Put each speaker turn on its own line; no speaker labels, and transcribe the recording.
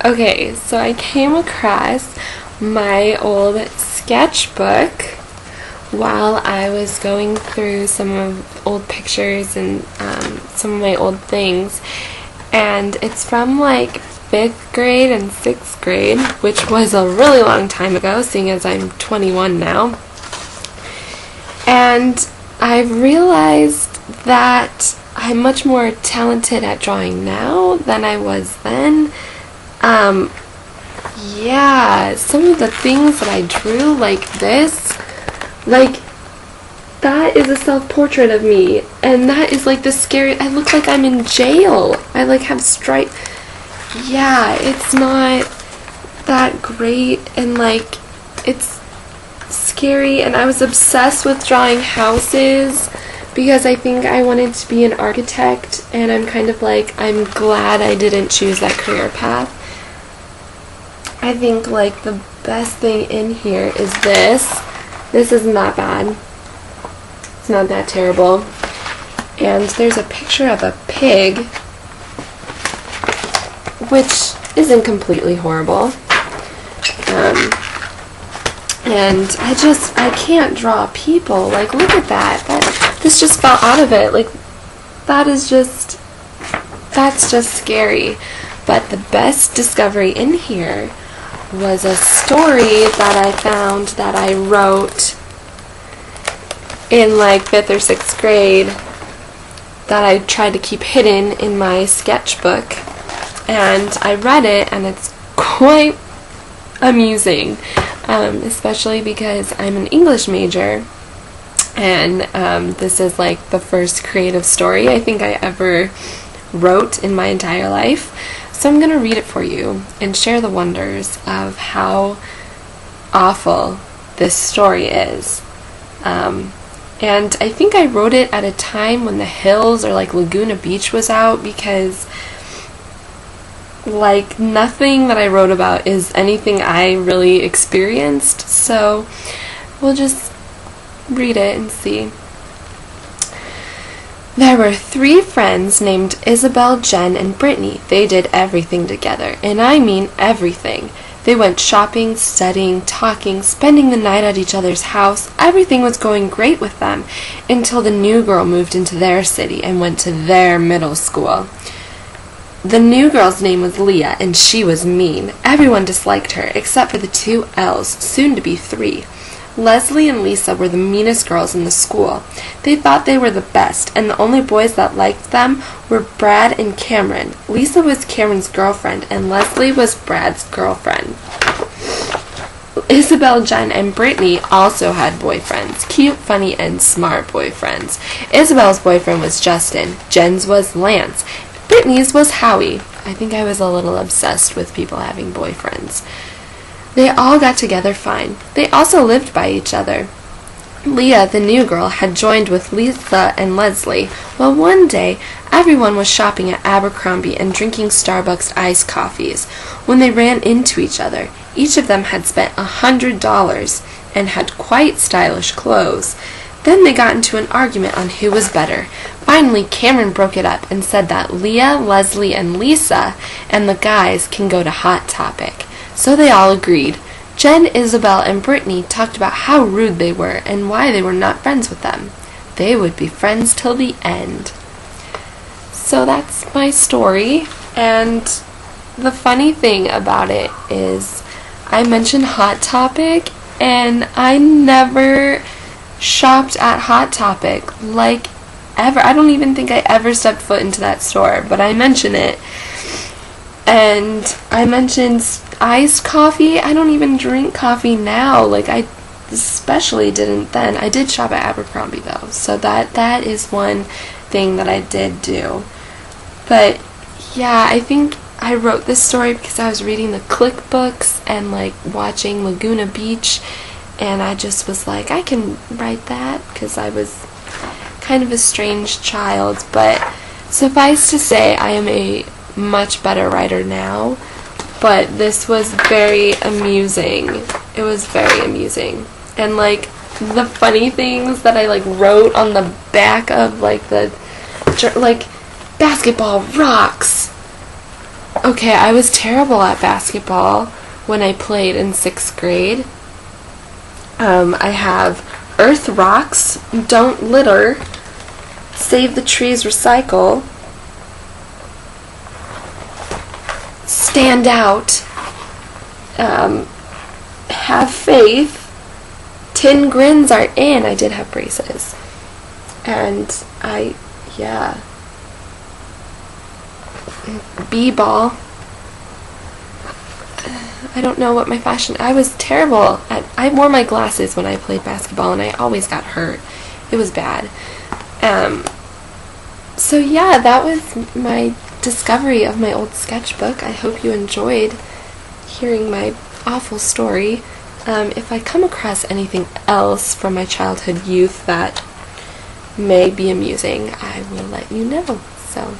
Okay, so I came across my old sketchbook while I was going through some of old pictures and some of my old things, and it's from like 5th grade and 6th grade, which was a really long time ago, seeing as I'm 21 now. And I've realized that I'm much more talented at drawing now than I was then. Yeah, some of the things that I drew, like this, like, that is a self-portrait of me, and that is like the scary, I look like I'm in jail. I like have stripe. Yeah, it's not that great, and like, it's scary, and I was obsessed with drawing houses because I think I wanted to be an architect, and I'm kind of like, I'm glad I didn't choose that career path. I think like the best thing in here is this. This isn't that bad. It's not that terrible. And there's a picture of a pig, which isn't completely horrible. And I can't draw people. Like, look at that. This just fell out of it. Like, that's just scary. But the best discovery in here was a story that I found that I wrote in like 5th or 6th grade that I tried to keep hidden in my sketchbook. And I read it, and it's quite amusing, especially because I'm an English major, and this is like the first creative story I think I ever wrote in my entire life. So I'm going to read it for you and share the wonders of how awful this story is. And I think I wrote it at a time when The Hills or like Laguna Beach was out, because like nothing that I wrote about is anything I really experienced. So we'll just read it and see. There were 3 friends named Isabel, Jen, and Brittany. They did everything together, and I mean everything. They went shopping, studying, talking, spending the night at each other's house. Everything was going great with them until the new girl moved into their city and went to their middle school. The new girl's name was Leah, and she was mean. Everyone disliked her, except for the 2 L's, soon to be 3. Leslie and Lisa were the meanest girls in the school. They thought they were the best, and the only boys that liked them were Brad and Cameron. Lisa was Cameron's girlfriend, and Leslie was Brad's girlfriend. Isabel, Jen, and Brittany also had boyfriends. Cute, funny, and smart boyfriends. Isabel's boyfriend was Justin. Jen's was Lance. Brittany's was Howie. I think I was a little obsessed with people having boyfriends. They all got together fine. They also lived by each other. Leah, the new girl, had joined with Lisa and Leslie. Well, one day, everyone was shopping at Abercrombie and drinking Starbucks iced coffees when they ran into each other. Each of them had spent $100 and had quite stylish clothes. Then they got into an argument on who was better. Finally, Cameron broke it up and said that Leah, Leslie, and Lisa and the guys can go to Hot Topic. So they all agreed. Jen, Isabel, and Brittany talked about how rude they were and why they were not friends with them. They would be friends till the end. So that's my story, and the funny thing about it is I mentioned Hot Topic, and I never shopped at Hot Topic, like, ever. I don't even think I ever stepped foot into that store, but I mention it. And I mentioned iced coffee. I don't even drink coffee now. Like, I especially didn't then. I did shop at Abercrombie, though. So that is one thing that I did do. But, yeah, I think I wrote this story because I was reading the Click books and, like, watching Laguna Beach. And I just was like, I can write that, because I was kind of a strange child. But suffice to say, I am a much better writer now, but this was very amusing. It was very amusing. And like the funny things that I like wrote on the back of like the like basketball rocks. Okay, I was terrible at basketball when I played in 6th grade. I have Earth Rocks, Don't Litter, Save the Trees, Recycle, Stand Out, Have Faith, Tin Grins Are In. I did have braces. And yeah. B-ball. I don't know what my fashion... I was terrible at... I wore my glasses when I played basketball, and I always got hurt. It was bad. So yeah, that was my discovery of my old sketchbook. I hope you enjoyed hearing my awful story. If I come across anything else from my childhood youth that may be amusing, I will let you know. So...